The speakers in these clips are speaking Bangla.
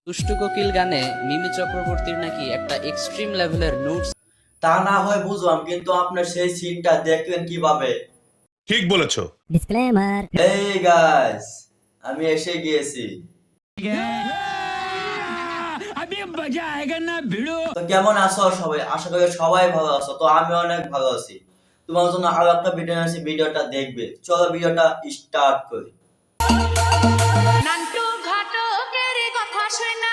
দুষ্টু কোকিল গানে মিমি চক্রবর্তীর নাকি একটা এক্সট্রিম লেভেলের নুডস। তা না হয় বুঝলাম, কিন্তু আপনার সেই সিনটা দেখলেন কিভাবে? ঠিক বলেছো। Disclaimer. এই গাইস, আমি এসে গিয়েছি। তো কেমন আছো সবাই? আশা করি সবাই ভালো আছো। তো আমি অনেক ভালো আছি। তোমার জন্য আরো একটা ভিডিও আছে, ভিডিওটা দেখবে। চলো ভিডিওটা স্টার্ট করি। নান্টু ঘটকের কথা শোনা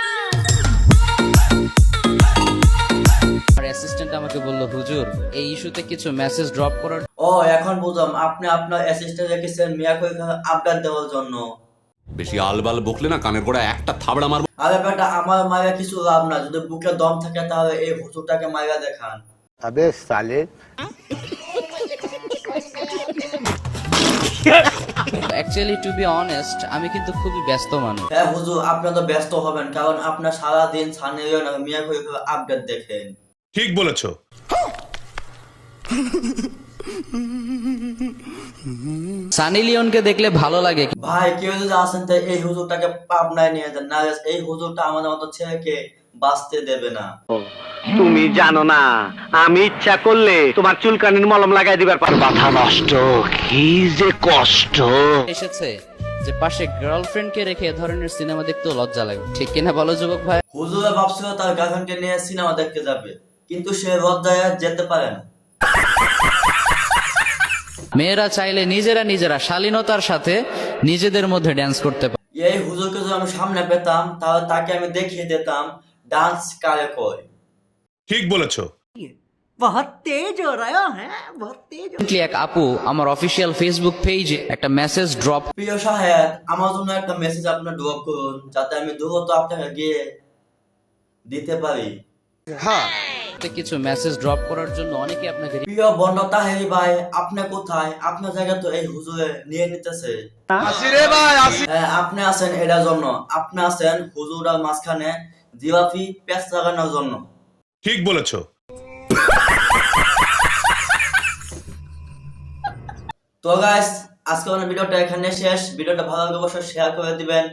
আমার অ্যাসিস্ট্যান্ট আমাকে বলল, হুজুর এই ইস্যুতে কিছু মেসেজ ড্রপ করার। ও, এখন বুঝলাম আপনি আপনার অ্যাসিস্ট্যান্ট রেখেছেন মিয়া কইকে আপডেট দেওয়ার জন্য। বেশি আলবাল বকলে না কানের গোড়া একটা থাবড়া মারবো। আরে বেটা, আমার মায়ের কিছু লাভ না। যদি বুকে দম থাকে তাহলে এই হুজুরটাকে মাইরা দেখান। अबे साले। অ্যাকচুয়ালি টু বি অনেস্ট, আমি কিন্তু খুবই ব্যস্ত মানুষ। হ্যাঁ হুজুর, আপনি তো ব্যস্ত হবেন, কারণ আপনার সারাদিন সানি লিওন আর মিয়া কইকে আপডেট দেখেন। ঠিক বলেছো। সানি লিওনকে দেখলে ভালো লাগে। ভাই, কেউ যদি আসেন তাই এই হুজুরটাকে পাবনায় নিয়ে যান, না এই হুজুরটা আমাদের মতো ছেলেকে বাঁচতে দেবে না। তুমি জানো না আমি ইচ্ছা করলে তোমার চুলকানির মলম লাগাই দিবার পারো। মাথা নষ্ট, কি যে কষ্ট। এসেছে যে পাশে গার্লফ্রেন্ডকে রেখে এ ধরনের সিনেমা দেখতেও লজ্জা লাগে, ঠিক কিনা বলো যুবক ভাই? হুজুরে ভাবছিল তার গার্লফ্রেন্ডকে নিয়ে সিনেমা দেখতে যাবে, কিন্তু সে লজ্জায় আর যেতে পারে না। মেয়েরা চাইলে নিজেরা শালীনতার সাথে নিজেদের মধ্যে ড্যান্স করতে পারে। এই হুজুরকে যদি আমি সামনে পেতাম তাহলে তাকে আমি দেখিয়ে দিতাম ডান্স কারে কয়। ঠিক বলেছো। Recently এক আপু আমার অফিসিয়াল ফেসবুক পেজে একটা মেসেজ ড্রপ প্রিয় সাহেব, আমার জন্য একটা মেসেজ আপনি ড্রপ করুন, যাতে আমি দ্রুত আপনাকে গিয়ে দিতে পারি। কিছু মেসেজ ড্রপ করার জন্য অনেকে আপনাকে প্রিয় বন্ধু তাহেরি ভাই, আপনি কোথায়? আপনার জায়গা তো এই হুজুরে নিয়ে নিতেছে। হ্যাঁ, আপনি আছেন এটার জন্য। আপনি আছেন হুজুরার মাঝখানে জিলাপি পেঁচ লাগানোর জন্য। ঠিক বলেছো। তো গাইস, আজকে আমার ভিডিওটা এখানে শেষ। ভিডিওটা ভালো লাগলে অবশ্যই শেয়ার করে দিবেন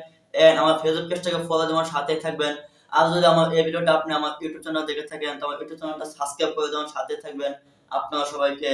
এন্ড আমার ফেসবুক পেজটাকে ফলো দিয়ে আমার সাথে থাকবেন। আর যদি আমার এই ভিডিওটা আপনি আমার ইউটিউব চ্যানেল দেখে থাকেন, তো আমার ইউটিউব চ্যানেলটা সাবস্ক্রাইব করে দেওয়ার সাথে থাকবেন। আপনারা সবাইকে